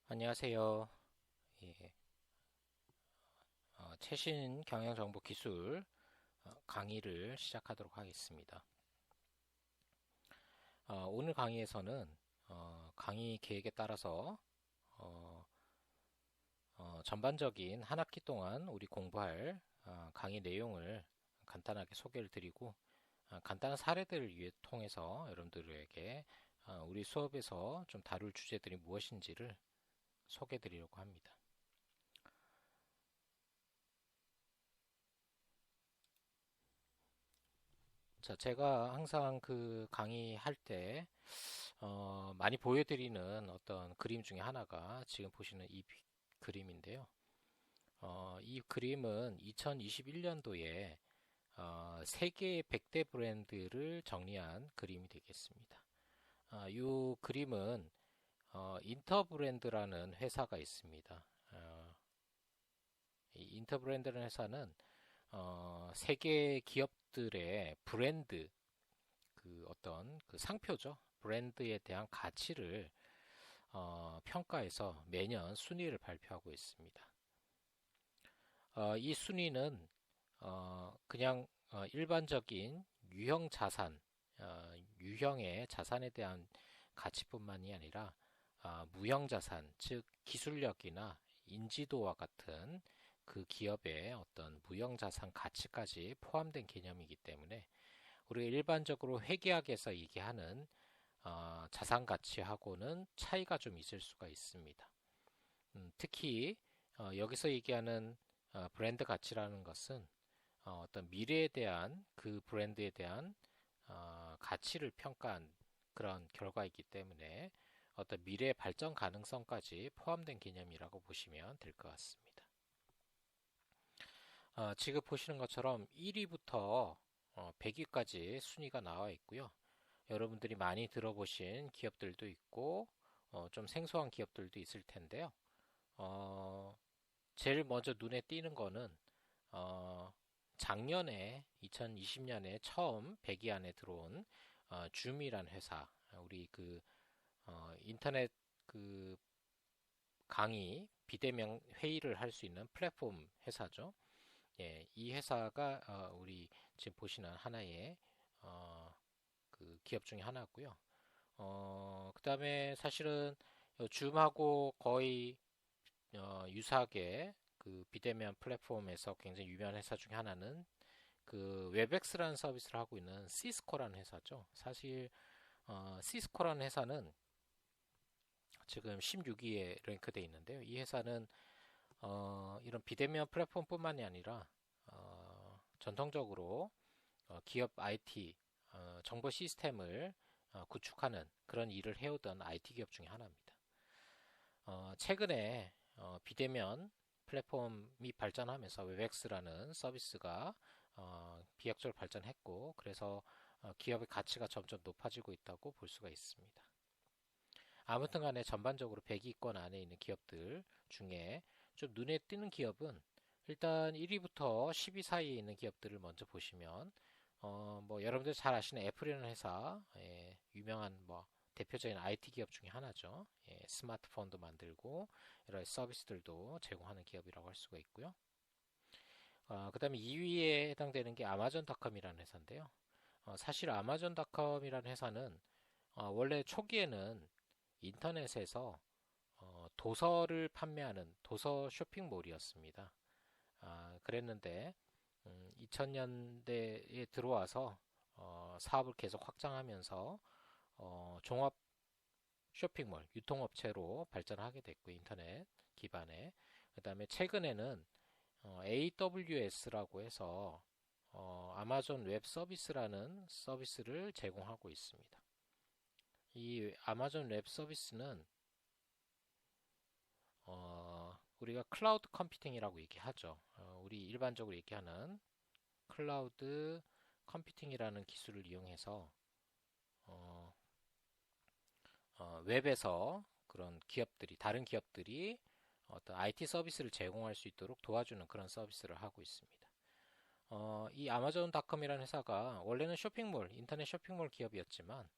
안녕하세요. 예, 최신 경영정보 기술 강의를 시작하도록 하겠습니다. 오늘 강의에서는 강의 계획에 따라서 어, 전반적인 한 학기 동안 우리 공부할 강의 내용을 간단하게 소개를 드리고 간단한 사례들을 통해서 여러분들에게 우리 수업에서 좀 다룰 주제들이 무엇인지를 소개해 드리려고 합니다. 자, 제가 항상 그 강의할 때 많이 보여드리는 어떤 그림 중에 하나가 지금 보시는 이 그림인데요. 이 그림은 2021년도에 세계 100대 브랜드를 정리한 그림이 되겠습니다. 이 그림은 인터브랜드라는 회사가 있습니다. 이 인터브랜드라는 회사는 세계 기업들의 브랜드, 그 어떤 그 상표죠. 브랜드에 대한 가치를 평가해서 매년 순위를 발표하고 있습니다. 이 순위는 그냥 일반적인 유형 자산, 유형의 자산에 대한 가치뿐만이 아니라 무형 자산, 즉 기술력이나 인지도와 같은 그 기업의 어떤 무형 자산 가치까지 포함된 개념이기 때문에 우리가 일반적으로 회계학에서 얘기하는 자산 가치하고는 차이가 좀 있을 수가 있습니다. 특히 여기서 얘기하는 브랜드 가치라는 것은 어떤 미래에 대한 그 브랜드에 대한 가치를 평가한 그런 결과이기 때문에 어떤 미래 발전 가능성까지 포함된 개념이라고 보시면 될 것 같습니다. 지금 보시는 것처럼 1위부터 100위까지 순위가 나와 있고요. 여러분들이 많이 들어보신 기업들도 있고, 좀 생소한 기업들도 있을 텐데요. 어, 제일 먼저 눈에 띄는 거는, 어, 작년에, 2020년에 처음 100위 안에 들어온, 줌이란 회사. 우리 인터넷 그 강의, 비대면 회의를 할 수 있는 플랫폼 회사죠. 예, 이 회사가, 우리 지금 보시는 하나의, 어, 그 기업 중에 하나고요. 그다음에 사실은 줌하고 거의 유사하게 그 비대면 플랫폼에서 굉장히 유명한 회사 중에 하나는 그 웹엑스라는 서비스를 하고 있는 시스코라는 회사죠. 사실 시스코라는 회사는 지금 16위에 랭크돼 있는데요. 이 회사는 이런 비대면 플랫폼뿐만이 아니라 전통적으로 기업 IT 정보 시스템을 구축하는 그런 일을 해오던 IT 기업 중에 하나입니다. 최근에 비대면 플랫폼이 발전하면서 웹엑스라는 서비스가 비약적으로 발전했고 그래서 기업의 가치가 점점 높아지고 있다고 볼 수가 있습니다. 아무튼 간에 전반적으로 100위권 안에 있는 기업들 중에 좀 눈에 띄는 기업은 일단 1위부터 10위 사이에 있는 기업들을 먼저 보시면 뭐 여러분들 잘 아시는 애플이라는 회사, 유명한 뭐 대표적인 IT 기업 중에 하나죠. 예, 스마트폰도 만들고 여러 서비스들도 제공하는 기업이라고 할 수가 있고요. 그다음에 2위에 해당되는 게 아마존닷컴이라는 회사인데요. 사실 아마존닷컴이라는 회사는 원래 초기에는 인터넷에서 도서를 판매하는 도서 쇼핑몰이었습니다. 그랬는데 2000년대에 들어와서 사업을 계속 확장하면서 종합 쇼핑몰, 유통업체로 발전하게 됐고 인터넷 기반에 그다음에 최근에는 AWS라고 해서 아마존 웹 서비스라는 서비스를 제공하고 있습니다. 이 아마존 웹 서비스는 우리가 클라우드 컴퓨팅이라고 얘기하죠. 우리 일반적으로 얘기하는 클라우드 컴퓨팅이라는 기술을 이용해서 어, 웹에서 그런 기업들이 다른 기업들이 어떤 IT 서비스를 제공할 수 있도록 도와주는 그런 서비스를 하고 있습니다. 이 아마존닷컴이라는 회사가 원래는 쇼핑몰, 인터넷 쇼핑몰 기업이었지만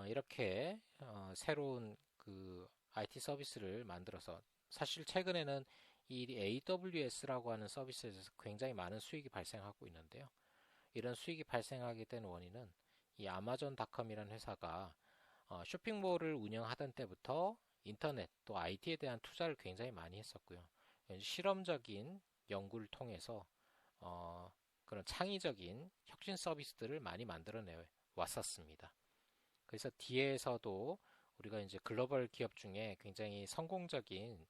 이렇게 새로운 그 IT 서비스를 만들어서 사실 최근에는 이 AWS라고 하는 서비스에서 굉장히 많은 수익이 발생하고 있는데요. 이런 수익이 발생하게 된 원인은 이 아마존닷컴이라는 회사가 쇼핑몰을 운영하던 때부터 인터넷 또 IT에 대한 투자를 굉장히 많이 했었고요. 실험적인 연구를 통해서 그런 창의적인 혁신 서비스들을 많이 만들어내 왔었습니다. 그래서 뒤에서도 우리가 이제 글로벌 기업 중에 굉장히 성공적인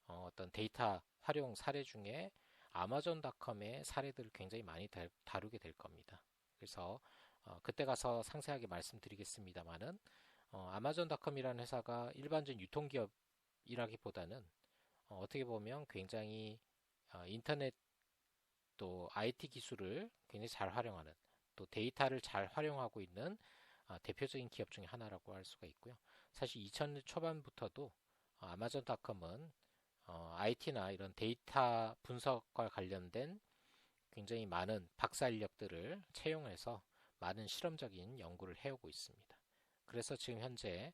어떤 데이터 활용 사례 중에 아마존닷컴의 사례들을 굉장히 많이 다루게 될 겁니다. 그래서 그때 가서 상세하게 말씀드리겠습니다만은 아마존닷컴이라는 회사가 일반적인 유통기업이라기보다는 어떻게 보면 굉장히 인터넷 또 IT 기술을 굉장히 잘 활용하는 또 데이터를 잘 활용하고 있는 대표적인 기업 중에 하나라고 할 수가 있고요. 사실 2000년 초반부터도 아마존닷컴은 IT나 이런 데이터 분석과 관련된 굉장히 많은 박사 인력들을 채용해서 많은 실험적인 연구를 해오고 있습니다. 그래서 지금 현재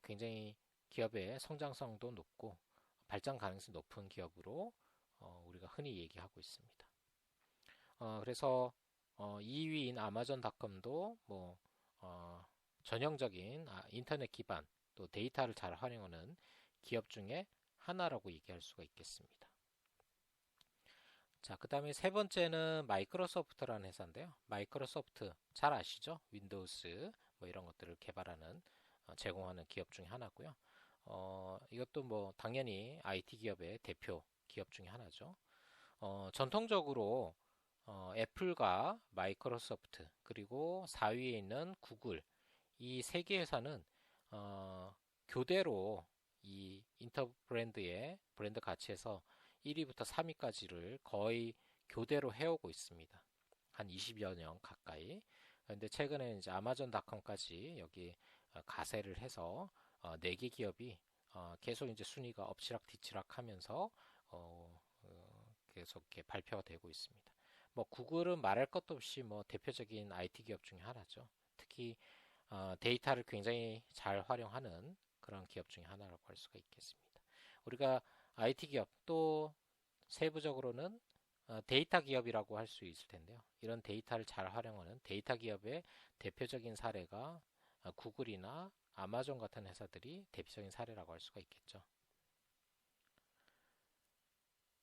굉장히 기업의 성장성도 높고 발전 가능성이 높은 기업으로 우리가 흔히 얘기하고 있습니다. 그래서 2위인 아마존닷컴도 뭐 전형적인 인터넷 기반 또 데이터를 잘 활용하는 기업 중에 하나라고 얘기할 수가 있겠습니다. 자, 그 다음에 세 번째는 마이크로소프트라는 회사인데요. 마이크로소프트 잘 아시죠? 윈도우스 뭐 이런 것들을 개발하는 제공하는 기업 중에 하나고요. 이것도 뭐 당연히 IT 기업의 대표 기업 중에 하나죠. 전통적으로 애플과 마이크로소프트 그리고 4위에 있는 구글 이 세 개 회사는 교대로 이 인터 브랜드의 브랜드 가치에서 1위부터 3위까지를 거의 교대로 해오고 있습니다. 한 20여 년 가까이. 그런데 최근에 이제 아마존닷컴까지 여기 가세를 해서 4개 기업이 계속 이제 순위가 엎치락 뒤치락 하면서 계속 이렇게 발표가 되고 있습니다. 뭐 구글은 말할 것도 없이 뭐 대표적인 IT 기업 중에 하나죠. 특히 데이터를 굉장히 잘 활용하는 그런 기업 중에 하나라고 할 수가 있겠습니다. 우리가 IT 기업 또 세부적으로는 데이터 기업이라고 할 수 있을 텐데요. 이런 데이터를 잘 활용하는 데이터 기업의 대표적인 사례가 구글이나 아마존 같은 회사들이 대표적인 사례라고 할 수가 있겠죠.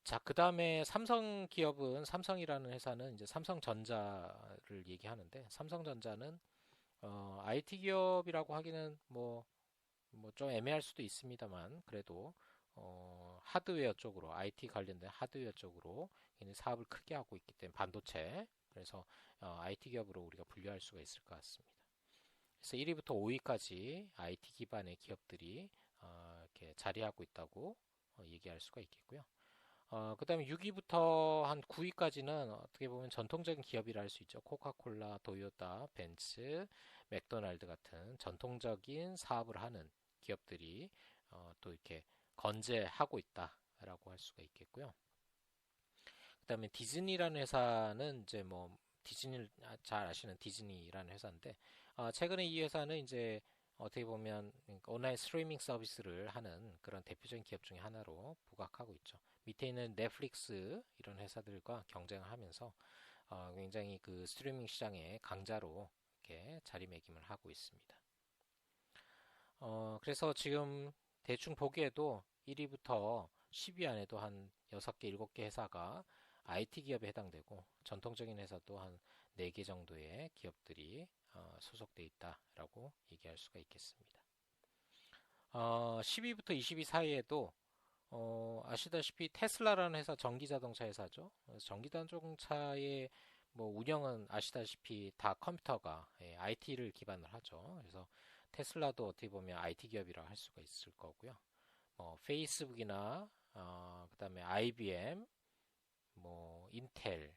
자, 그 다음에 삼성 기업은 삼성이라는 회사는 이제 삼성전자를 얘기하는데 삼성전자는 IT 기업이라고 하기는 뭐 좀 애매할 수도 있습니다만 그래도 하드웨어 쪽으로 IT 관련된 하드웨어 쪽으로 사업을 크게 하고 있기 때문에 반도체 그래서 IT 기업으로 우리가 분류할 수가 있을 것 같습니다. 그래서 1위부터 5위까지 IT 기반의 기업들이 이렇게 자리하고 있다고 얘기할 수가 있겠고요. 그 다음에 6위부터 한 9위까지는 어떻게 보면 전통적인 기업이라 할 수 있죠. 코카콜라, 도요타, 벤츠, 맥도날드 같은 전통적인 사업을 하는 기업들이 또 이렇게 건재하고 있다라고 할 수가 있겠고요. 그 다음에 디즈니라는 회사는 이제 뭐 디즈니를 잘 아시는 디즈니라는 회사인데 최근에 이 회사는 이제 어떻게 보면 온라인 스트리밍 서비스를 하는 그런 대표적인 기업 중에 하나로 부각하고 있죠. 밑에 있는 넷플릭스 이런 회사들과 경쟁을 하면서 굉장히 그 스트리밍 시장의 강자로 이렇게 자리매김을 하고 있습니다. 그래서 지금 대충 보기에도 1위부터 10위 안에도 한 6개, 7개 회사가 IT 기업에 해당되고 전통적인 회사도 한 4개 정도의 기업들이 소속돼 있다라고 얘기할 수가 있겠습니다. 10위부터 20위 사이에도 아시다시피 테슬라라는 회사 전기자동차 회사죠. 전기자동차의 뭐 운영은 아시다시피 다 컴퓨터가 IT를 기반으로 하죠. 그래서 테슬라도 어떻게 보면 IT 기업이라고 할 수가 있을 거고요. 페이스북이나 그다음에 IBM, 뭐 인텔,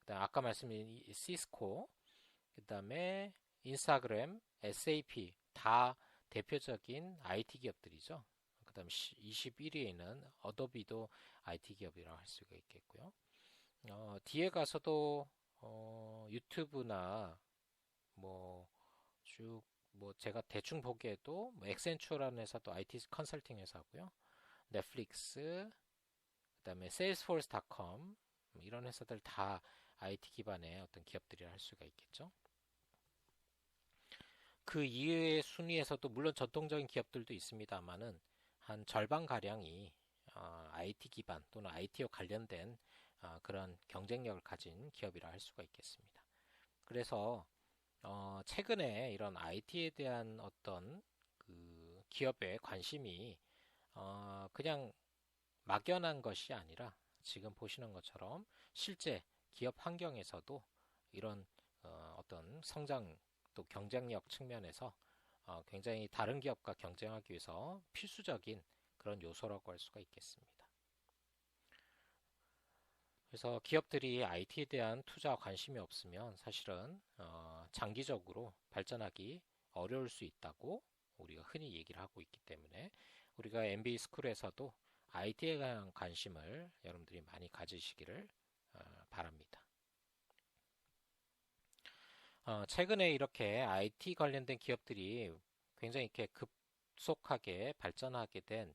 그다음 아까 말씀드린 시스코, 그다음에 인스타그램, SAP 다 대표적인 IT 기업들이죠. 그다음 21위에는 어도비도 IT 기업이라고 할 수가 있겠고요. 뒤에 가서도 유튜브나 뭐 쭉 뭐 제가 대충 보기에도 뭐 엑센추어라는 회사도 IT 컨설팅 회사고요. 넷플릭스, 그다음에 세일스포스닷컴 이런 회사들 다 IT 기반의 어떤 기업들이라 할 수가 있겠죠. 그 이외의 순위에서도 물론 전통적인 기업들도 있습니다만은 한 절반 가량이 IT 기반 또는 IT와 관련된 그런 경쟁력을 가진 기업이라 할 수가 있겠습니다. 그래서 최근에 이런 IT에 대한 어떤 그 기업의 관심이 그냥 막연한 것이 아니라 지금 보시는 것처럼 실제 기업 환경에서도 이런 어떤 성장 또 경쟁력 측면에서 굉장히 다른 기업과 경쟁하기 위해서 필수적인 그런 요소라고 할 수가 있겠습니다. 그래서 기업들이 IT에 대한 투자와 관심이 없으면 사실은 장기적으로 발전하기 어려울 수 있다고 우리가 흔히 얘기를 하고 있기 때문에 우리가 MBA 스쿨에서도 IT에 대한 관심을 여러분들이 많이 가지시기를 바랍니다. 최근에 이렇게 IT 관련된 기업들이 굉장히 이렇게 급속하게 발전하게 된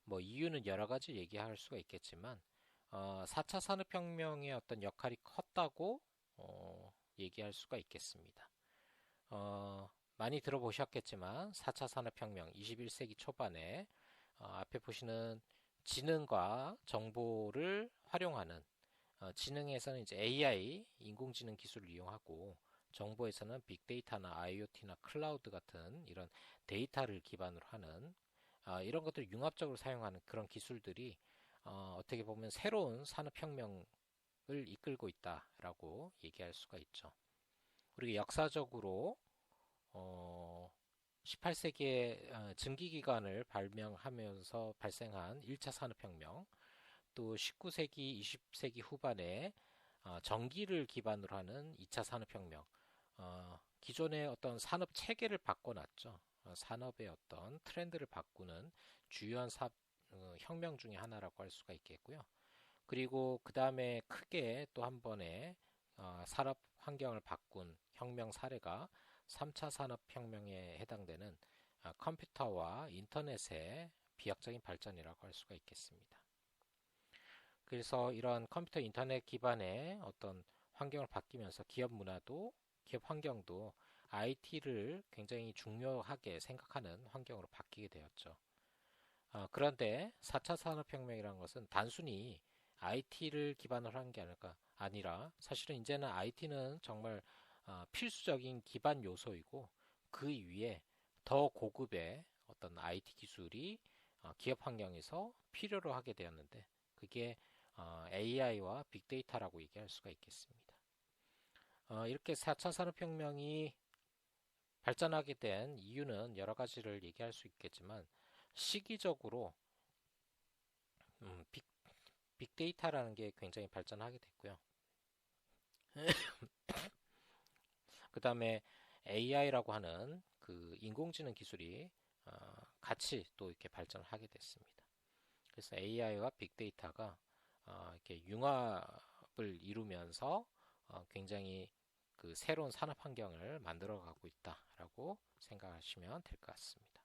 뭐 이유는 여러 가지 얘기할 수가 있겠지만 4차 산업혁명의 어떤 역할이 컸다고 얘기할 수가 있겠습니다. 많이 들어보셨겠지만 4차 산업혁명 21세기 초반에 앞에 보시는 지능과 정보를 활용하는 지능에서는 이제 AI, 인공지능 기술을 이용하고 정보에서는 빅데이터나 IoT나 클라우드 같은 이런 데이터를 기반으로 하는 이런 것들을 융합적으로 사용하는 그런 기술들이 어떻게 보면 새로운 산업혁명을 이끌고 있다라고 얘기할 수가 있죠. 우리가 역사적으로 18세기에 증기기관을 발명하면서 발생한 1차 산업혁명, 또 19세기, 20세기 후반에 전기를 기반으로 하는 2차 산업혁명, 기존의 어떤 산업 체계를 바꿔놨죠. 산업의 어떤 트렌드를 바꾸는 주요한 혁명 중에 하나라고 할 수가 있겠고요. 그리고 그 다음에 크게 또 한 번의 산업 환경을 바꾼 혁명 사례가 3차 산업혁명에 해당되는 컴퓨터와 인터넷의 비약적인 발전이라고 할 수가 있겠습니다. 그래서 이런 컴퓨터 인터넷 기반의 어떤 환경을 바뀌면서 기업 문화도 기업 환경도 IT를 굉장히 중요하게 생각하는 환경으로 바뀌게 되었죠. 그런데 4차 산업혁명이라는 것은 단순히 IT를 기반으로 하는 게 아니라 사실은 이제는 IT는 정말 필수적인 기반 요소이고 그 위에 더 고급의 어떤 IT 기술이 기업 환경에서 필요로 하게 되었는데 그게 AI와 빅데이터라고 얘기할 수가 있겠습니다. 이렇게 4차 산업혁명이 발전하게 된 이유는 여러 가지를 얘기할 수 있겠지만 시기적으로 빅데이터라는 게 굉장히 발전하게 됐고요. 그 다음에 AI라고 하는 그 인공지능 기술이 같이 또 이렇게 발전하게 됐습니다. 그래서 AI와 빅데이터가 이렇게 융합을 이루면서 굉장히 그 새로운 산업 환경을 만들어가고 있다라고 생각하시면 될 것 같습니다.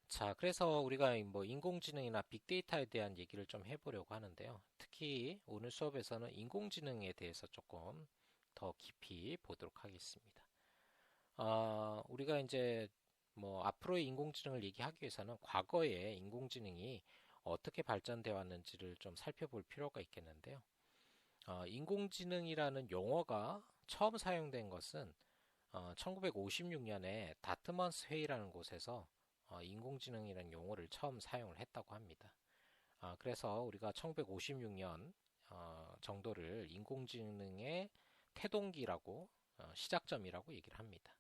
자, 그래서 우리가 뭐 인공지능이나 빅데이터에 대한 얘기를 좀 해보려고 하는데요. 특히 오늘 수업에서는 인공지능에 대해서 조금 더 깊이 보도록 하겠습니다. 우리가 이제 뭐 앞으로의 인공지능을 얘기하기 위해서는 과거에 인공지능이 어떻게 발전되어 왔는지를 좀 살펴볼 필요가 있겠는데요. 인공지능이라는 용어가 처음 사용된 것은 1956년에 다트머스 회의라는 곳에서 인공지능이라는 용어를 처음 사용을 했다고 합니다. 그래서 우리가 1956년 정도를 인공지능의 태동기라고 시작점이라고 얘기를 합니다.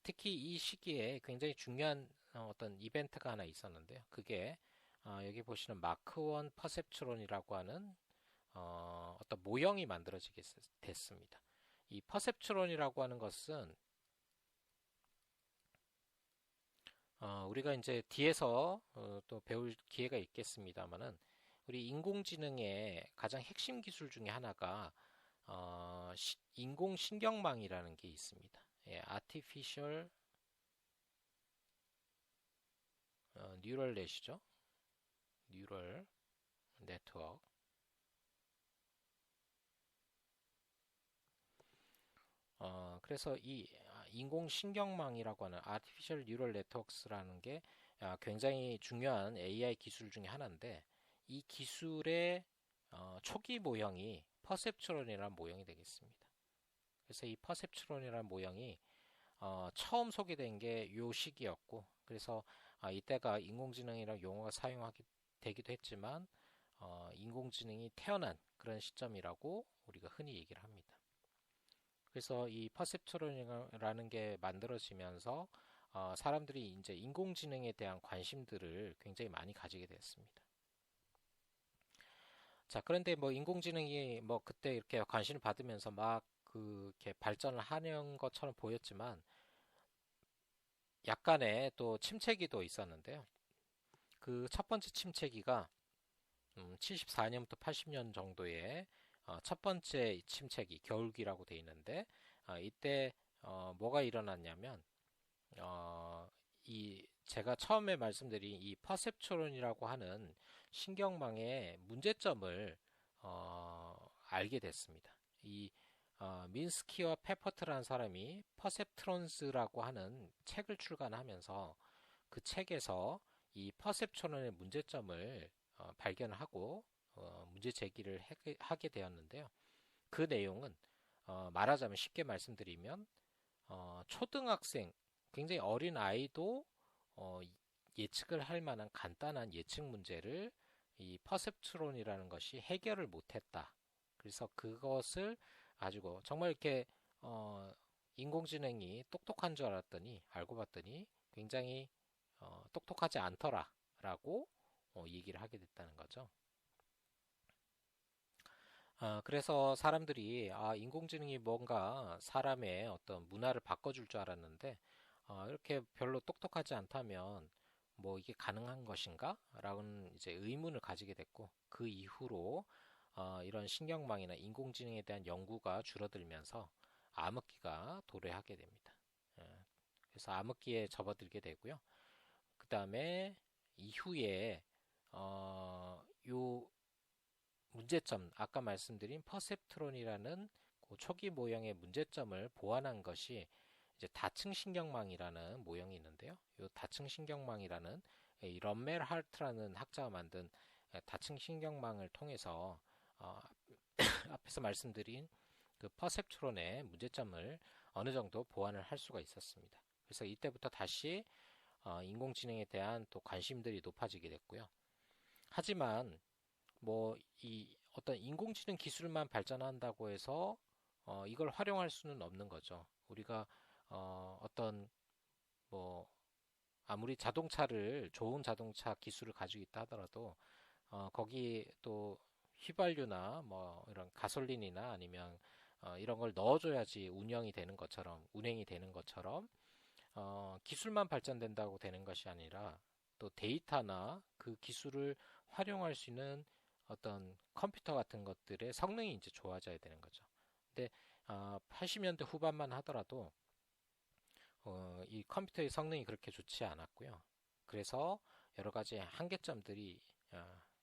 특히 이 시기에 굉장히 중요한 어떤 이벤트가 하나 있었는데요. 그게 여기 보시는 마크 1 퍼셉트론이라고 하는 어떤 모형이 만들어지게 됐습니다. 이 퍼셉트론이라고 하는 것은 우리가 이제 뒤에서 또 배울 기회가 있겠습니다만은 우리 인공지능의 가장 핵심 기술 중에 하나가 인공신경망이라는 게 있습니다. Artificial Neural Net이죠. Neural Network. 그래서 이 인공신경망이라고 하는 Artificial Neural Networks라는 게 굉장히 중요한 AI 기술 중에 하나인데, 이 기술의 초기 모형이 퍼셉트론이라는 모형이 되겠습니다. 그래서 이 퍼셉트론이라는 모형이 처음 소개된 게 요 시기였고, 그래서 이때가 인공지능이라는 용어가 사용하게 되기도 했지만 인공지능이 태어난 그런 시점이라고 우리가 흔히 얘기를 합니다. 그래서 이 퍼셉트론이라는 게 만들어지면서 사람들이 이제 인공지능에 대한 관심들을 굉장히 많이 가지게 됐습니다. 자, 그런데 뭐 인공지능이 뭐 그때 이렇게 관심을 받으면서 막 이렇게 발전을 하는 것처럼 보였지만 약간의 또 침체기도 있었는데요. 그 첫 번째 침체기가 74년부터 80년 정도의 첫 번째 침체기, 겨울기라고 돼 있는데 이때 뭐가 일어났냐면 이 제가 처음에 말씀드린 이 퍼셉트론이라고 하는 신경망의 문제점을 알게 됐습니다. 이 민스키와 페퍼트라는 사람이 퍼셉트론스라고 하는 책을 출간하면서 그 책에서 이 퍼셉트론의 문제점을 발견하고 문제 제기를 하게 되었는데요. 그 내용은 말하자면 쉽게 말씀드리면 초등학생, 굉장히 어린 아이도 예측을 할 만한 간단한 예측 문제를 이 퍼셉트론이라는 것이 해결을 못했다. 그래서 그것을 가지고 정말 이렇게 인공지능이 똑똑한 줄 알았더니 알고 봤더니 굉장히 똑똑하지 않더라라고 얘기를 하게 됐다는 거죠. 그래서 사람들이 인공지능이 뭔가 사람의 어떤 문화를 바꿔줄 줄 알았는데 이렇게 별로 똑똑하지 않다면 뭐 이게 가능한 것인가? 라는 이제 의문을 가지게 됐고 그 이후로 이런 신경망이나 인공지능에 대한 연구가 줄어들면서 암흑기가 도래하게 됩니다. 그래서 암흑기에 접어들게 되고요. 그 다음에 이후에 요 문제점, 아까 말씀드린 퍼셉트론이라는 그 초기 모형의 문제점을 보완한 것이 이제 다층 신경망이라는 모형이 있는데요. 이 다층 신경망이라는 이 런멜 할트라는 학자가 만든 다층 신경망을 통해서 앞에서 말씀드린 그 퍼셉트론의 문제점을 어느 정도 보완을 할 수가 있었습니다. 그래서 이때부터 다시 인공지능에 대한 또 관심들이 높아지게 됐고요. 하지만 뭐 이 어떤 인공지능 기술만 발전한다고 해서 이걸 활용할 수는 없는 거죠. 우리가 어떤 뭐 아무리 자동차를 좋은 자동차 기술을 가지고 있다 하더라도 거기 또 휘발유나 뭐 이런 가솔린이나 아니면 이런 걸 넣어줘야지 운행이 되는 것처럼 기술만 발전된다고 되는 것이 아니라 또 데이터나 그 기술을 활용할 수 있는 어떤 컴퓨터 같은 것들의 성능이 이제 좋아져야 되는 거죠. 근데 80년대 후반만 하더라도 이 컴퓨터의 성능이 그렇게 좋지 않았고요. 그래서 여러 가지 한계점들이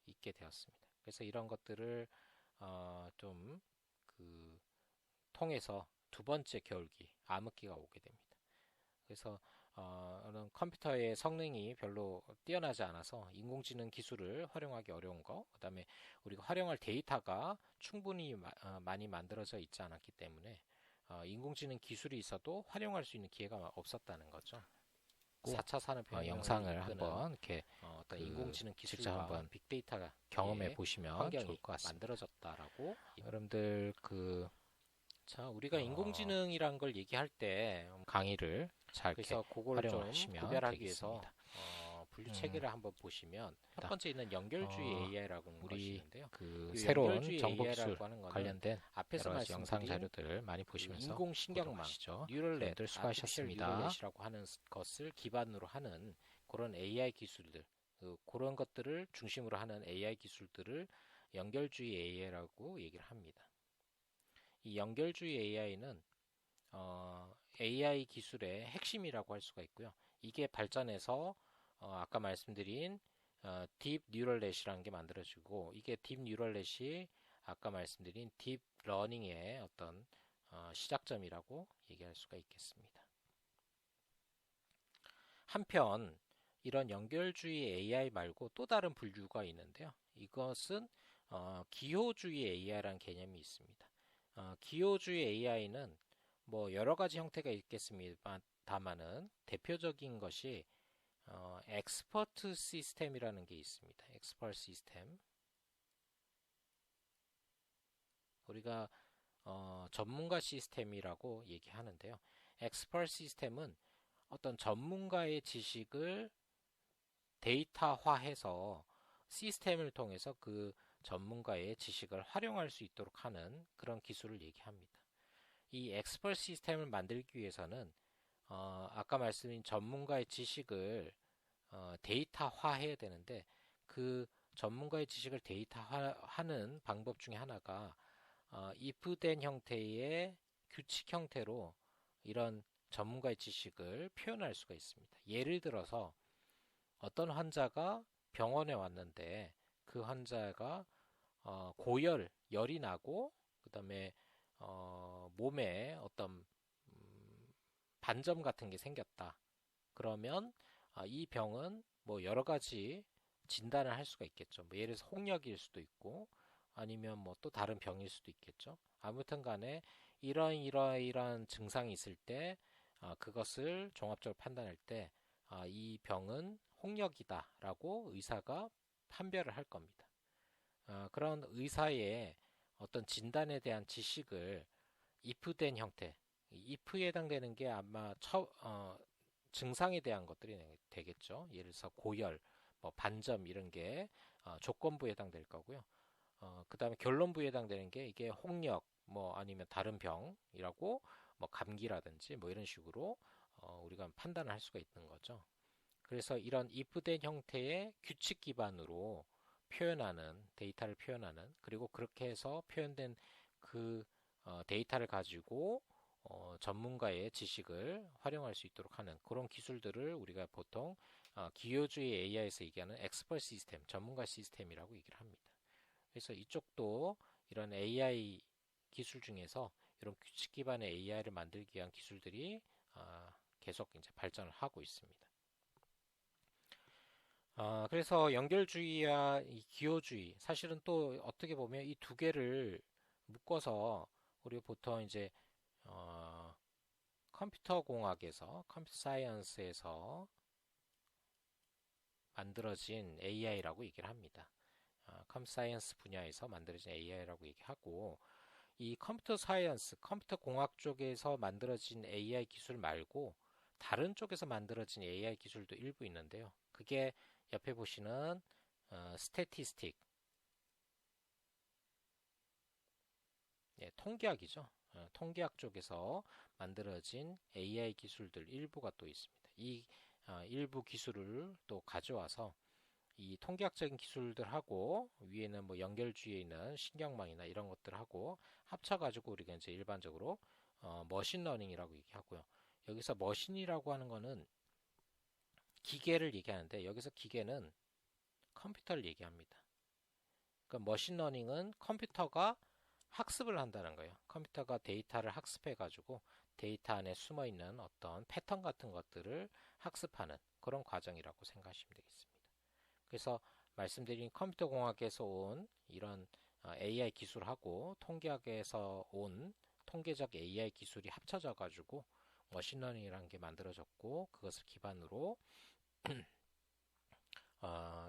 있게 되었습니다. 그래서 이런 것들을 좀그 통해서 두 번째 겨울기, 암흑기가 오게 됩니다. 그래서 이런 컴퓨터의 성능이 별로 뛰어나지 않아서 인공지능 기술을 활용하기 어려운 거, 그다음에 우리가 활용할 데이터가 충분히 많이 만들어져 있지 않았기 때문에 인공지능 기술이 있어도 활용할 수 있는 기회가 없었다는 거죠. 4차 산업혁명을 영상을 한번 이렇게 어떤 인공지능 기술과 한번 빅데이터가 경험해 보시면 좋을 것 같습니다. 만들어졌다라고 여러분들 자, 우리가 인공지능이란 걸 얘기할 때 강의를 잘 그래서 그걸 좀 구별하기 위해서 분류 체계를 한번 보시면 첫 번째 있는 연결주의 AI라고 하는 것이 있는데요. 그 새로운 정보 기술 관련된 앞에서 여러 영상 자료들 많이 보시면서 인공신경망, 뉴럴넷, 수고하셨습니다. 라고 하는 것을 기반으로 하는 그런 AI 기술들, 그런 것들을 중심으로 하는 AI 기술들을 연결주의 AI라고 얘기를 합니다. 이 연결주의 AI는 AI 기술의 핵심이라고 할 수가 있고요. 이게 발전해서 아까 말씀드린 딥 뉴럴 넷이라는 게 만들어지고 이게 딥 뉴럴 넷이 아까 말씀드린 딥 러닝의 어떤 시작점이라고 얘기할 수가 있겠습니다. 한편 이런 연결주의 AI 말고 또 다른 분류가 있는데요. 이것은 기호주의 AI라는 개념이 있습니다. 기호주의 AI는 뭐 여러 가지 형태가 있겠습니다만은 대표적인 것이 엑스퍼트 시스템이라는 게 있습니다. 엑스퍼트 시스템. 우리가 전문가 시스템이라고 얘기하는데요. 엑스퍼트 시스템은 어떤 전문가의 지식을 데이터화해서 시스템을 통해서 그 전문가의 지식을 활용할 수 있도록 하는 그런 기술을 얘기합니다. 이 엑스퍼트 시스템을 만들기 위해서는 아까 말씀드린 전문가의 지식을 데이터화해야 되는데 그 전문가의 지식을 데이터화하는 방법 중에 하나가 if된 형태의 규칙 형태로 이런 전문가의 지식을 표현할 수가 있습니다. 예를 들어서 어떤 환자가 병원에 왔는데 그 환자가 열이 나고 그 다음에 몸에 어떤 반점 같은 게 생겼다. 그러면 이 병은 뭐 여러 가지 진단을 할 수가 있겠죠. 뭐 예를 들어서 홍역일 수도 있고 아니면 뭐 또 다른 병일 수도 있겠죠. 아무튼 간에 이러이러한 증상이 있을 때 그것을 종합적으로 판단할 때 이 병은 홍역이다라고 의사가 판별을 할 겁니다. 그런 의사의 어떤 진단에 대한 지식을 if된 형태, if에 해당되는 게 아마 증상에 대한 것들이 되겠죠. 예를 들어서 고열, 뭐 반점 이런 게 조건부에 해당될 거고요. 그 다음에 결론부에 해당되는 게 이게 홍역, 뭐 아니면 다른 병이라고 뭐 감기라든지 뭐 이런 식으로 우리가 판단을 할 수가 있는 거죠. 그래서 이런 if된 형태의 규칙 기반으로 표현하는 데이터를 표현하는 그리고 그렇게 해서 표현된 그 데이터를 가지고 전문가의 지식을 활용할 수 있도록 하는 그런 기술들을 우리가 보통 기호주의 AI에서 얘기하는 엑스퍼트 시스템, 전문가 시스템이라고 얘기를 합니다. 그래서 이쪽도 이런 AI 기술 중에서 이런 규칙 기반의 AI를 만들기 위한 기술들이 계속 이제 발전을 하고 있습니다. 그래서 연결주의와 이 기호주의, 사실은 또 어떻게 보면 이 두 개를 묶어서 우리 보통 이제 컴퓨터 공학에서, 컴퓨터 사이언스에서 만들어진 AI라고 얘기를 합니다. 컴퓨터 사이언스 분야에서 만들어진 AI라고 얘기하고, 이 컴퓨터 사이언스, 컴퓨터 공학 쪽에서 만들어진 AI 기술 말고 다른 쪽에서 만들어진 AI 기술도 일부 있는데요. 그게 옆에 보시는 스태티스틱, 예, 통계학이죠. 통계학 쪽에서 만들어진 AI 기술들 일부가 또 있습니다. 이 일부 기술을 또 가져와서 이 통계학적인 기술들하고 위에는 뭐 연결주의에 있는 신경망이나 이런 것들하고 합쳐가지고 우리가 이제 일반적으로 머신러닝이라고 얘기하고요. 여기서 머신이라고 하는 거는 기계를 얘기하는데 여기서 기계는 컴퓨터를 얘기합니다. 그러니까 머신러닝은 컴퓨터가 학습을 한다는 거예요. 컴퓨터가 데이터를 학습해가지고 데이터 안에 숨어있는 어떤 패턴 같은 것들을 학습하는 그런 과정이라고 생각하시면 되겠습니다. 그래서 말씀드린 컴퓨터 공학에서 온 이런 AI 기술하고 통계학에서 온 통계적 AI 기술이 합쳐져 가지고 머신러닝이라는 게 만들어졌고 그것을 기반으로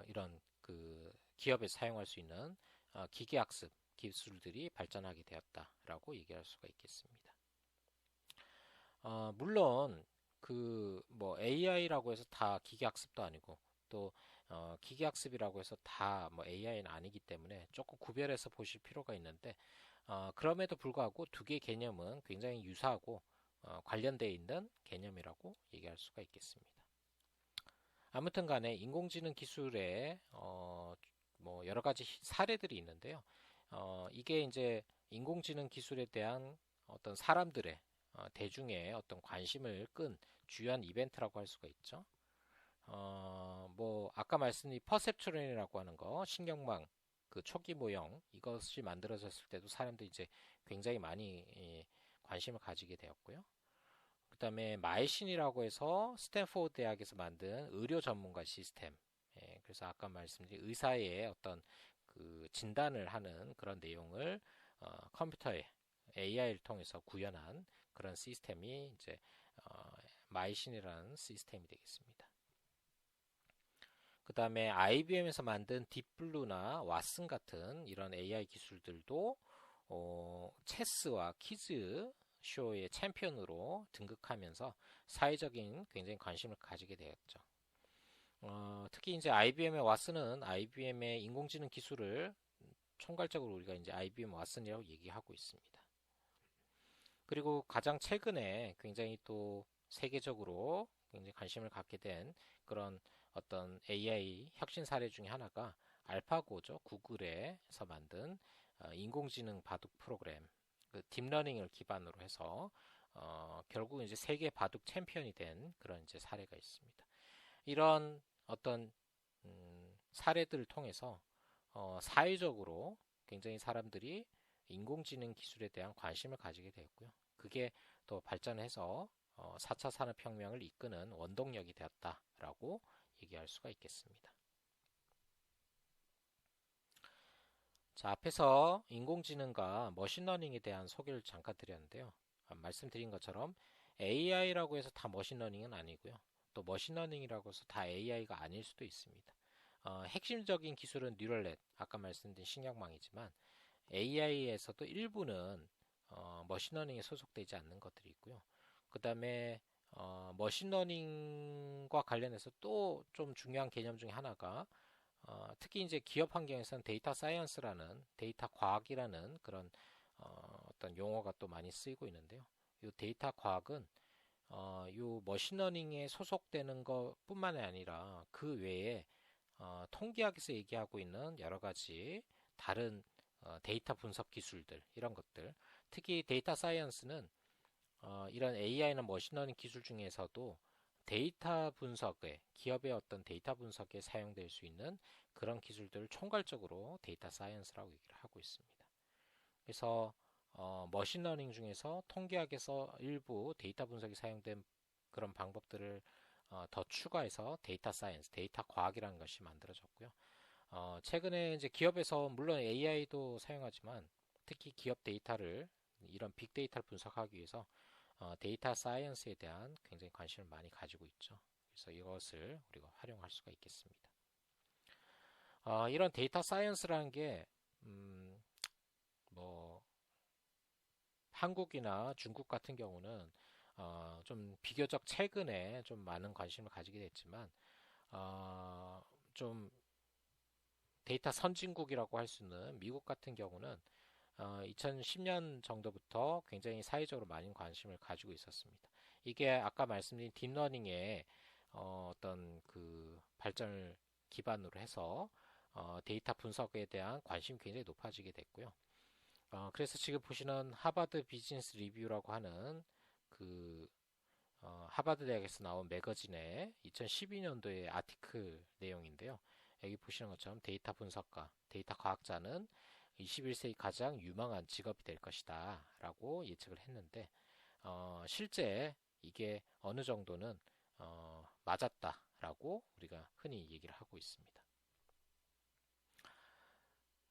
이런 그 기업에서 사용할 수 있는 기계학습 기술들이 발전하게 되었다라고 얘기할 수가 있겠습니다. 물론 그 뭐 AI라고 해서 다 기계학습도 아니고 또 기계학습이라고 해서 다 뭐 AI는 아니기 때문에 조금 구별해서 보실 필요가 있는데 그럼에도 불구하고 두 개의 개념은 굉장히 유사하고 관련되어 있는 개념이라고 얘기할 수가 있겠습니다. 아무튼 간에 인공지능 기술에 뭐 여러 가지 사례들이 있는데요. 이게 이제 인공지능 기술에 대한 어떤 사람들의 대중의 어떤 관심을 끈 주요한 이벤트라고 할 수가 있죠. 뭐 아까 말씀드린 퍼셉트론이라고 하는 거, 신경망 그 초기 모형 이것이 만들어졌을 때도 사람들이 이제 굉장히 많이 관심을 가지게 되었고요. 그다음에 마이신이라고 해서 스탠포드 대학에서 만든 의료 전문가 시스템. 그래서 아까 말씀드린 의사의 어떤 그 진단을 하는 그런 내용을 컴퓨터에 AI를 통해서 구현한 그런 시스템이 이제 마이신이라는 시스템이 되겠습니다. 그 다음에 IBM에서 만든 딥블루나 왓슨 같은 이런 AI 기술들도 체스와 퀴즈 쇼의 챔피언으로 등극하면서 사회적인 굉장히 관심을 가지게 되었죠. 특히 이제 IBM의 왓슨은 IBM의 인공지능 기술을 총괄적으로 우리가 이제 IBM 왓슨이라고 얘기하고 있습니다. 그리고 가장 최근에 굉장히 또 세계적으로 굉장히 관심을 갖게 된 그런 어떤 AI 혁신 사례 중에 하나가 알파고죠. 구글에서 만든 인공지능 바둑 프로그램, 그 딥러닝을 기반으로 해서 결국 이제 세계 바둑 챔피언이 된 그런 이제 사례가 있습니다. 이런 어떤 사례들을 통해서 사회적으로 굉장히 사람들이 인공지능 기술에 대한 관심을 가지게 되었고요. 그게 또 발전해서 4차 산업혁명을 이끄는 원동력이 되었다라고 얘기할 수가 있겠습니다. 자, 앞에서 인공지능과 머신러닝에 대한 소개를 잠깐 드렸는데요. 말씀드린 것처럼 AI라고 해서 다 머신러닝은 아니고요. 또 머신러닝이라고 해서 다 AI가 아닐 수도 있습니다. 핵심적인 기술은 뉴럴넷, 아까 말씀드린 신경망이지만 AI에서도 일부는 머신러닝에 소속되지 않는 것들이 있고요. 그 다음에 머신러닝과 관련해서 또 좀 중요한 개념 중에 하나가 특히 이제 기업 환경에서는 데이터 사이언스라는 데이터 과학이라는 그런 어떤 용어가 또 많이 쓰이고 있는데요. 이 데이터 과학은 이 머신러닝에 소속되는 것뿐만 아니라 그 외에 통계학에서 얘기하고 있는 여러 가지 다른 데이터 분석 기술들 이런 것들 특히 데이터 사이언스는 이런 AI나 머신러닝 기술 중에서도 데이터 분석에 기업의 어떤 데이터 분석에 사용될 수 있는 그런 기술들을 총괄적으로 데이터 사이언스라고 얘기를 하고 있습니다. 그래서 머신러닝 중에서 통계학에서 일부 데이터 분석이 사용된 그런 방법들을 더 추가해서 데이터 사이언스, 데이터 과학이라는 것이 만들어졌고요. 최근에 이제 기업에서 물론 AI도 사용하지만 특히 기업 데이터를 이런 빅데이터를 분석하기 위해서 데이터 사이언스에 대한 굉장히 관심을 많이 가지고 있죠. 그래서 이것을 우리가 활용할 수가 있겠습니다. 이런 데이터 사이언스라는 게 뭐 한국이나 중국 같은 경우는 좀 비교적 최근에 좀 많은 관심을 가지게 됐지만 좀 데이터 선진국이라고 할 수 있는 미국 같은 경우는 2010년 정도부터 굉장히 사회적으로 많은 관심을 가지고 있었습니다. 이게 아까 말씀드린 딥러닝의 어떤 그 발전을 기반으로 해서 데이터 분석에 대한 관심이 굉장히 높아지게 됐고요. 그래서 지금 보시는 하버드 비즈니스 리뷰라고 하는 그 하버드 대학에서 나온 매거진의 2012년도의 아티클 내용인데요. 여기 보시는 것처럼 데이터 분석가, 데이터 과학자는 21세기 가장 유망한 직업이 될 것이다 라고 예측을 했는데 실제 이게 어느 정도는 맞았다 라고 우리가 흔히 얘기를 하고 있습니다.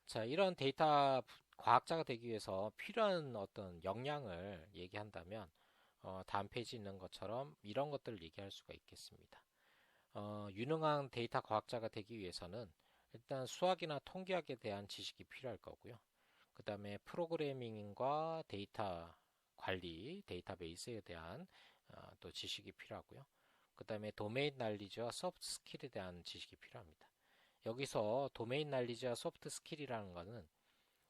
자, 이런 데이터 과학자가 되기 위해서 필요한 어떤 역량을 얘기한다면 다음 페이지에 있는 것처럼 이런 것들을 얘기할 수가 있겠습니다. 유능한 데이터 과학자가 되기 위해서는 일단 수학이나 통계학에 대한 지식이 필요할 거고요. 그 다음에 프로그래밍과 데이터 관리, 데이터베이스에 대한 또 지식이 필요하고요. 그 다음에 도메인 날리지와 소프트 스킬에 대한 지식이 필요합니다. 여기서 도메인 날리지와 소프트 스킬이라는 것은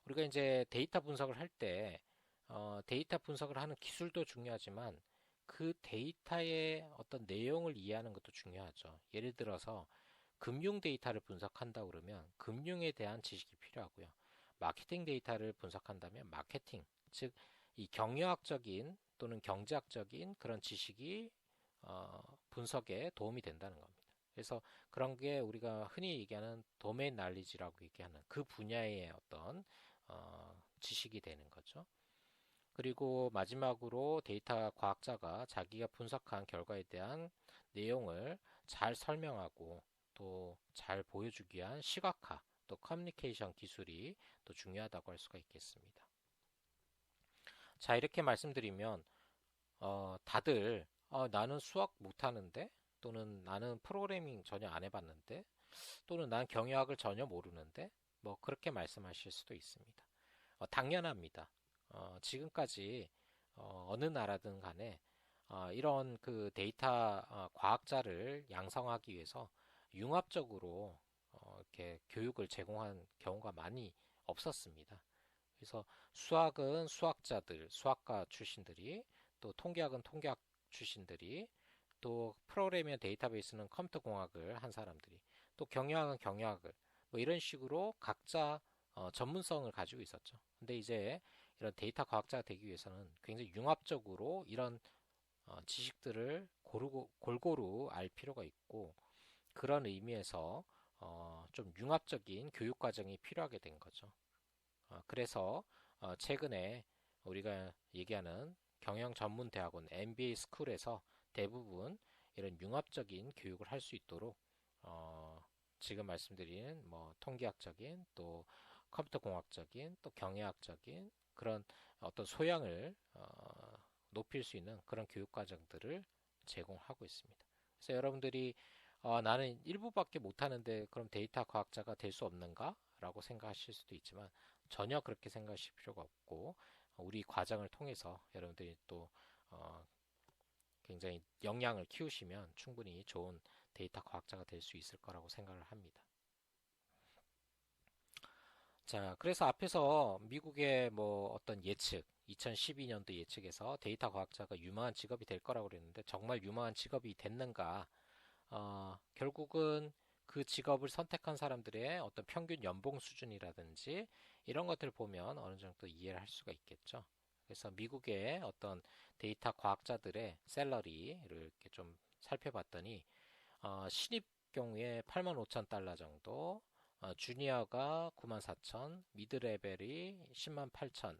우리가 이제 데이터 분석을 할 때 데이터 분석을 하는 기술도 중요하지만 그 데이터의 어떤 내용을 이해하는 것도 중요하죠. 예를 들어서 금융 데이터를 분석한다 그러면 금융에 대한 지식이 필요하고요. 마케팅 데이터를 분석한다면 마케팅, 즉 이 경영학적인 또는 경제학적인 그런 지식이 분석에 도움이 된다는 겁니다. 그래서 그런 게 우리가 흔히 얘기하는 도메인 날리지라고 얘기하는 그 분야의 어떤 지식이 되는 거죠. 그리고 마지막으로 데이터 과학자가 자기가 분석한 결과에 대한 내용을 잘 설명하고 또 잘 보여주기 위한 시각화, 또 커뮤니케이션 기술이 또 중요하다고 할 수가 있겠습니다. 자, 이렇게 말씀드리면 다들 나는 수학 못하는데 또는 나는 프로그래밍 전혀 안 해봤는데 또는 난 경영학을 전혀 모르는데 뭐 그렇게 말씀하실 수도 있습니다. 당연합니다. 지금까지 어느 나라든 간에 이런 그 데이터 과학자를 양성하기 위해서 융합적으로 이렇게 교육을 제공한 경우가 많이 없었습니다. 그래서 수학은 수학자들, 수학과 출신들이, 또 통계학은 통계학 출신들이, 또 프로그래밍 데이터베이스는 컴퓨터 공학을 한 사람들이, 또 경영학은 경영학을, 뭐 이런 식으로 각자 전문성을 가지고 있었죠. 근데 이제 이런 데이터 과학자가 되기 위해서는 굉장히 융합적으로 이런 지식들을 골고루 알 필요가 있고, 그런 의미에서 좀 융합적인 교육 과정이 필요하게 된 거죠. 그래서 최근에 우리가 얘기하는 경영 전문 대학원 MBA 스쿨에서 대부분 이런 융합적인 교육을 할 수 있도록 지금 말씀드린 뭐 통계학적인 또 컴퓨터 공학적인 또 경영학적인 그런 어떤 소양을 높일 수 있는 그런 교육 과정들을 제공하고 있습니다. 그래서 여러분들이 나는 일부밖에 못하는데 그럼 데이터 과학자가 될 수 없는가? 라고 생각하실 수도 있지만 전혀 그렇게 생각하실 필요가 없고 우리 과정을 통해서 여러분들이 또 어, 굉장히 역량을 키우시면 충분히 좋은 데이터 과학자가 될 수 있을 거라고 생각을 합니다. 자, 그래서 앞에서 미국의 뭐 어떤 예측, 2012년도 예측에서 데이터 과학자가 유망한 직업이 될 거라고 그랬는데 정말 유망한 직업이 됐는가? 결국은 그 직업을 선택한 사람들의 어떤 평균 연봉 수준이라든지 이런 것들을 보면 어느 정도 이해를 할 수가 있겠죠. 그래서 미국의 어떤 데이터 과학자들의 샐러리를 이렇게 좀 살펴봤더니 신입 경우에 8만 5천 달러 정도, 주니어가 9만 4천, 미드 레벨이 10만 8천,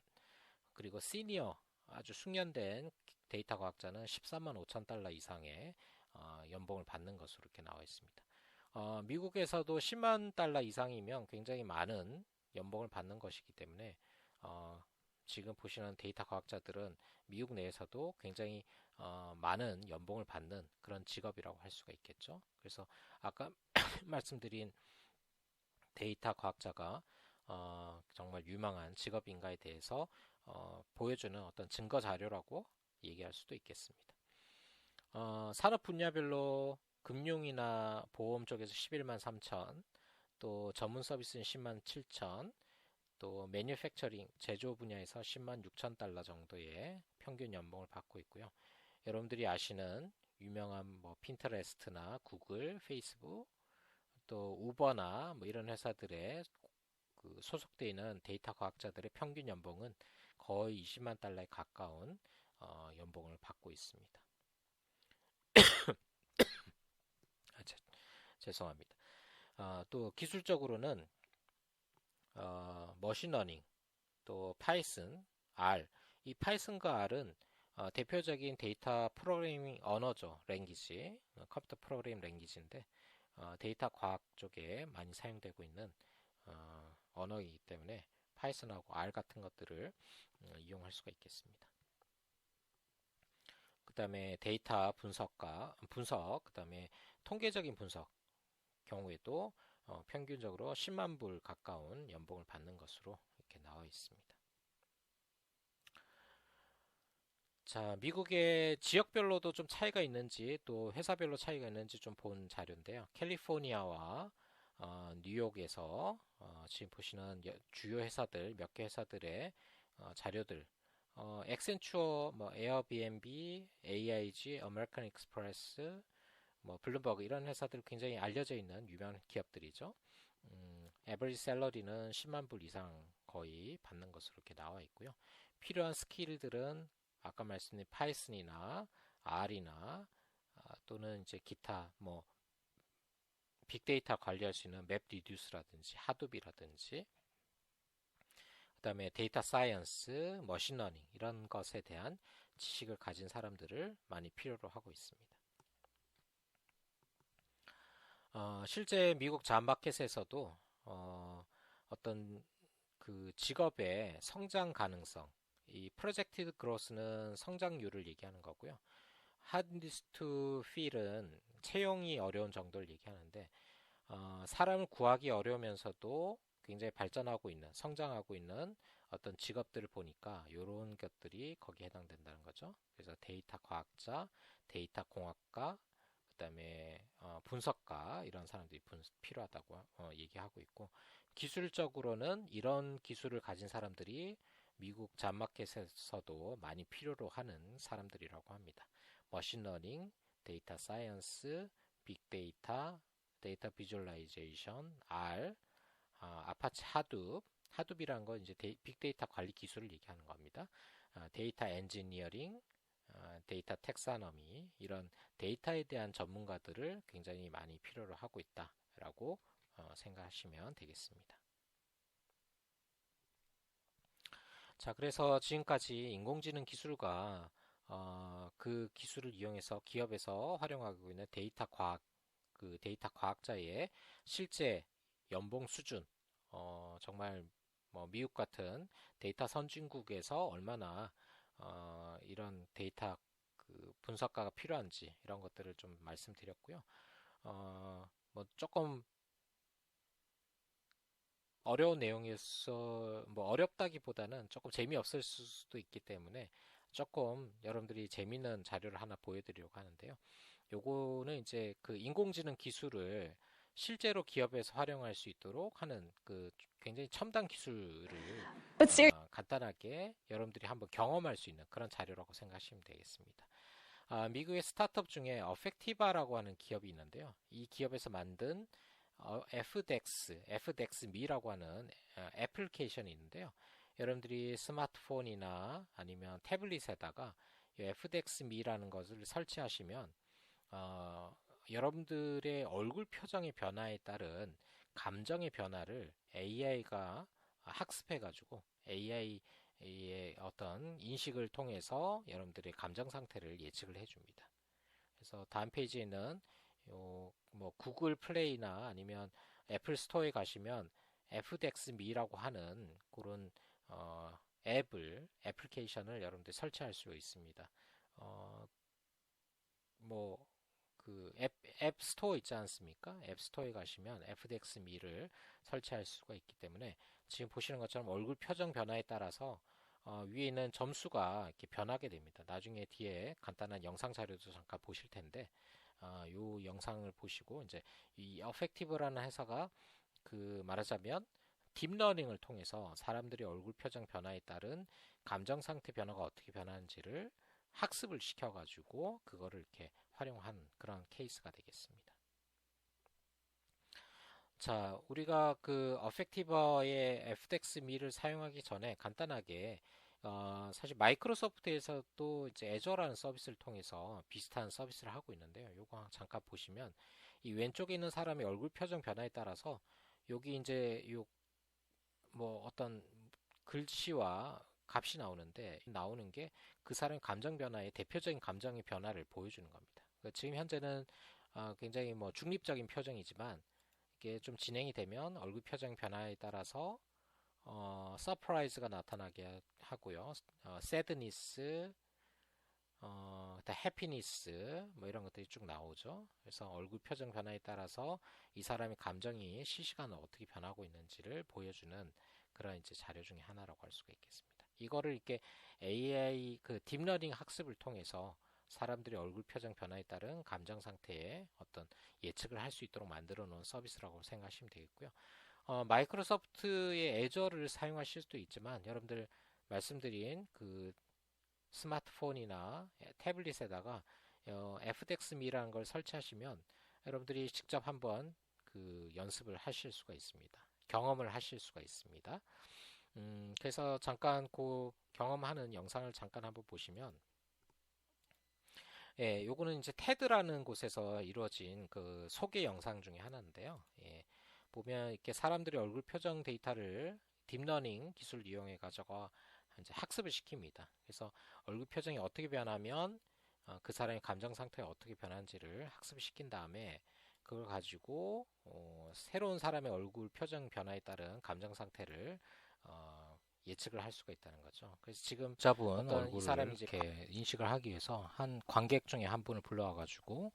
그리고 시니어 아주 숙련된 데이터 과학자는 13만 5천 달러 이상의 연봉을 받는 것으로 이렇게 나와 있습니다. 미국에서도 10만 달러 이상이면 굉장히 많은 연봉을 받는 것이기 때문에 지금 보시는 데이터 과학자들은 미국 내에서도 굉장히 많은 연봉을 받는 그런 직업이라고 할 수가 있겠죠. 그래서 아까 말씀드린 데이터 과학자가 정말 유망한 직업인가에 대해서 보여주는 어떤 증거 자료라고 얘기할 수도 있겠습니다. 산업 분야별로 금융이나 보험 쪽에서 11만 3천, 또 전문 서비스는 10만 7천, 또 매뉴팩처링 제조 분야에서 10만 6천 달러 정도의 평균 연봉을 받고 있고요. 여러분들이 아시는 유명한 뭐 핀터레스트나 구글, 페이스북, 또 우버나 뭐 이런 회사들의 그 소속되어 있는 데이터 과학자들의 평균 연봉은 거의 20만 달러에 가까운 연봉을 받고 있습니다. 아, 죄송합니다. 또 기술적으로는 머신러닝, 또 파이썬, R, 이 파이썬과 R은 대표적인 데이터 프로그래밍 언어죠. 랭귀지, 컴퓨터 프로그래밍 랭귀지인데 데이터 과학 쪽에 많이 사용되고 있는 언어이기 때문에 파이썬하고 R 같은 것들을 이용할 수가 있겠습니다. 그 다음에 데이터 분석, 그 다음에 통계적인 분석 경우에도 평균적으로 10만 불 가까운 연봉을 받는 것으로 이렇게 나와 있습니다. 자, 미국의 지역별로도 좀 차이가 있는지 또 회사별로 차이가 있는지 좀 본 자료인데요. 캘리포니아와 뉴욕에서 지금 보시는 주요 회사들 몇 개 회사들의 자료들 액센추어, 뭐 에어비앤비, AIG, 아메리칸 익스프레스, 뭐 블룸버그 이런 회사들 굉장히 알려져 있는 유명한 기업들이죠. 에버리지 샐러리는 10만 불 이상 거의 받는 것으로 이렇게 나와 있고요. 필요한 스킬들은 아까 말씀드린 파이썬이나 R이나 또는 이제 기타 뭐 빅데이터 관리할 수 있는 맵 리듀스라든지 하둡이라든지 그다음에 데이터 사이언스, 머신러닝 이런 것에 대한 지식을 가진 사람들을 많이 필요로 하고 있습니다. 실제 미국 잡마켓에서도 어떤 그 직업의 성장 가능성, 이 프로젝티드 그로스는 성장률을 얘기하는 거고요. hardness to fill은 채용이 어려운 정도를 얘기하는데 사람을 구하기 어려우면서도 굉장히 발전하고 있는, 성장하고 있는 어떤 직업들을 보니까 이런 것들이 거기에 해당된다는 거죠. 그래서 데이터 과학자, 데이터 공학과, 그다음에 분석가 이런 사람들이 필요하다고 얘기하고 있고 기술적으로는 이런 기술을 가진 사람들이 미국 잡마켓에서도 많이 필요로 하는 사람들이라고 합니다. 머신러닝, 데이터 사이언스, 빅데이터, 데이터 비주얼라이제이션, R, 아파치 하둡, 하둡이라는 건 이제 빅데이터 관리 기술을 얘기하는 겁니다. 데이터 엔지니어링, 데이터 텍사너미 이런 데이터에 대한 전문가들을 굉장히 많이 필요로 하고 있다라고 생각하시면 되겠습니다. 자, 그래서 지금까지 인공지능 기술과 그 기술을 이용해서 기업에서 활용하고 있는 데이터 과학, 그 데이터 과학자의 실제 연봉 수준, 정말 뭐 미국 같은 데이터 선진국에서 얼마나 이런 데이터 그 분석가가 필요한지 이런 것들을 좀 말씀드렸고요. 뭐 조금 어려운 내용이어서 뭐 어렵다기보다는 조금 재미없을 수도 있기 때문에 조금 여러분들이 재미있는 자료를 하나 보여드리려고 하는데요. 요거는 이제 그 인공지능 기술을 실제로 기업에서 활용할 수 있도록 하는 그 굉장히 첨단 기술을 간단하게 여러분들이 한번 경험할 수 있는 그런 자료라고 생각하시면 되겠습니다. 미국의 스타트업 중에 어펙티바라고 하는 기업이 있는데요. 이 기업에서 만든 FDEX미라고 하는 애플리케이션이 있는데요. 여러분들이 스마트폰이나 아니면 태블릿에다가 FDEX미라는 것을 설치하시면 여러분들의 얼굴 표정의 변화에 따른 감정의 변화를 AI가 학습해가지고 AI의 어떤 인식을 통해서 여러분들의 감정 상태를 예측을 해줍니다. 그래서 다음 페이지에는 뭐 구글 플레이나 아니면 애플 스토어에 가시면 FDX미라고 하는 그런 애플리케이션을 여러분들 설치할 수 있습니다. 뭐 그 앱 스토어 있지 않습니까? 앱 스토어에 가시면 FDX미를 설치할 수가 있기 때문에 지금 보시는 것처럼 얼굴 표정 변화에 따라서 위에 있는 점수가 이렇게 변하게 됩니다. 나중에 뒤에 간단한 영상 자료도 잠깐 보실 텐데 이 영상을 보시고 이제 이 어펙티브라는 회사가 그 말하자면 딥러닝을 통해서 사람들의 얼굴 표정 변화에 따른 감정 상태 변화가 어떻게 변하는지를 학습을 시켜가지고 그거를 이렇게 활용한 그런 케이스가 되겠습니다. 자, 우리가 그 어펙티버의 FDX미를 사용하기 전에 간단하게 사실 마이크로소프트에서도 이제 애저라는 서비스를 통해서 비슷한 서비스를 하고 있는데요. 요거 잠깐 보시면 이 왼쪽에 있는 사람의 얼굴 표정 변화에 따라서 여기 이제 요 뭐 어떤 글씨와 값이 나오는데 나오는 게 그 사람의 감정 변화의 대표적인 감정의 변화를 보여주는 겁니다. 그러니까 지금 현재는 굉장히 뭐 중립적인 표정이지만 이게 좀 진행이 되면 얼굴 표정 변화에 따라서 서프라이즈가 나타나게 하고요. 새드니스, 해피니스 뭐 이런 것들이 쭉 나오죠. 그래서 얼굴 표정 변화에 따라서 이 사람의 감정이 실시간으로 어떻게 변하고 있는지를 보여주는 그런 이제 자료 중에 하나라고 할 수가 있겠습니다. 이거를 이렇게 AI 그 딥러닝 학습을 통해서 사람들의 얼굴 표정 변화에 따른 감정 상태의 어떤 예측을 할 수 있도록 만들어 놓은 서비스라고 생각하시면 되겠고요. 마이크로소프트의 애저를 사용하실 수도 있지만 여러분들 말씀드린 그 스마트폰이나 태블릿에다가 FDX미라는 걸 설치하시면 여러분들이 직접 한번 그 연습을 하실 수가 있습니다. 경험을 하실 수가 있습니다. 그래서 잠깐 그 경험하는 영상을 잠깐 한번 보시면, 예, 요거는 이제 테드라는 곳에서 이루어진 그 소개 영상 중에 하나인데요. 예, 보면 이렇게 사람들의 얼굴 표정 데이터를 딥러닝 기술을 이용해 가지고 이제 학습을 시킵니다. 그래서 얼굴 표정이 어떻게 변하면 그 사람의 감정 상태가 어떻게 변하는지를 학습시킨 다음에 그걸 가지고 새로운 사람의 얼굴 표정 변화에 따른 감정 상태를 예측을 할 수가 있다는 거죠. 그래서 지금 잡은 어떤 이 얼굴을 사람이 이제 이렇게 인식을 하기 위해서 한 관객 중에 한 분을 불러와가지고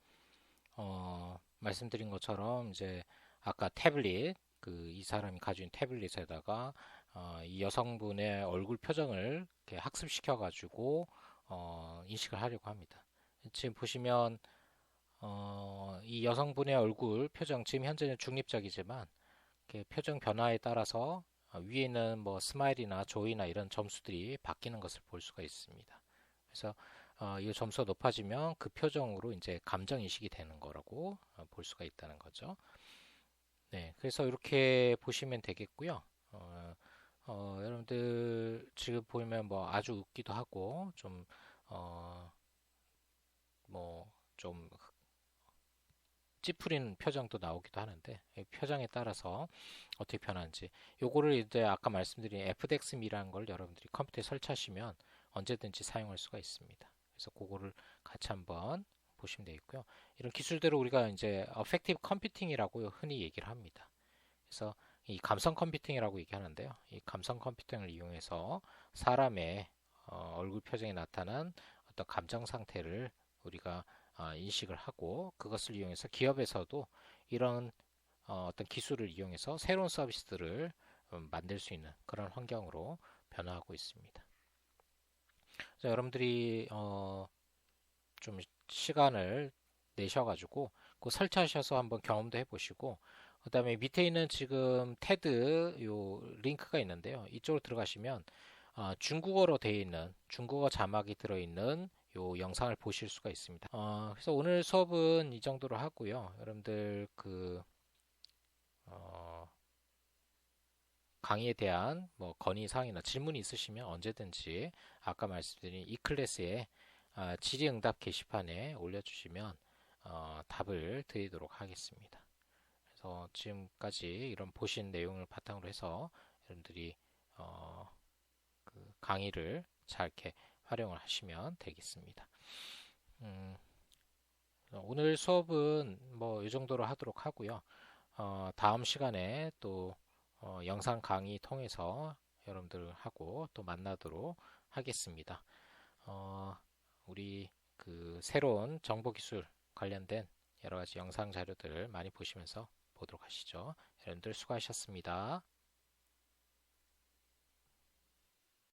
말씀드린 것처럼 이제 아까 태블릿 그 이 사람이 가진 태블릿에다가 이 여성분의 얼굴 표정을 이렇게 학습시켜가지고 인식을 하려고 합니다. 지금 보시면 이 여성분의 얼굴 표정 지금 현재는 중립적이지만 이렇게 표정 변화에 따라서 위에는 뭐 스마일이나 조이나 이런 점수들이 바뀌는 것을 볼 수가 있습니다. 그래서 이 점수가 높아지면 그 표정으로 이제 감정 인식이 되는 거라고 볼 수가 있다는 거죠. 네, 그래서 이렇게 보시면 되겠고요. 여러분들 지금 보면 뭐 아주 웃기도 하고 좀 뭐 좀 찌푸린 표정도 나오기도 하는데 이 표정에 따라서 어떻게 변하는지 요거를 이제 아까 말씀드린 FDX미라는 걸 여러분들이 컴퓨터에 설치하시면 언제든지 사용할 수가 있습니다. 그래서 그거를 같이 한번 보시면 되겠고요. 이런 기술들을 우리가 이제 어펙티브 컴퓨팅이라고 흔히 얘기를 합니다. 그래서 이 감성 컴퓨팅이라고 얘기하는데요. 이 감성 컴퓨팅을 이용해서 사람의 얼굴 표정에 나타난 어떤 감정 상태를 우리가 인식을 하고 그것을 이용해서 기업에서도 이런 어떤 기술을 이용해서 새로운 서비스들을 만들 수 있는 그런 환경으로 변화하고 있습니다. 그래서 여러분들이 좀 시간을 내셔가지고 그 설치하셔서 한번 경험도 해보시고 그다음에 밑에 있는 지금 테드 요 링크가 있는데요. 이쪽으로 들어가시면 중국어로 되어 있는 중국어 자막이 들어있는 요 영상을 보실 수가 있습니다. 그래서 오늘 수업은 이 정도로 하고요. 여러분들 그 어, 강의에 대한 뭐 건의 사항이나 질문이 있으시면 언제든지 아까 말씀드린 이 클래스에 질의응답 게시판에 올려주시면 답을 드리도록 하겠습니다. 그래서 지금까지 이런 보신 내용을 바탕으로 해서 여러분들이 어, 그 강의를 잘 이렇게 활용을 하시면 되겠습니다. 음, 오늘 수업은 뭐 이 정도로 하도록 하고요. 다음 시간에 또 영상 강의 통해서 여러분들하고 또 만나도록 하겠습니다. 어, 우리 그 새로운 정보기술 관련된 여러 가지 영상 자료들 많이 보시면서 보도록 하시죠. 여러분들 수고하셨습니다.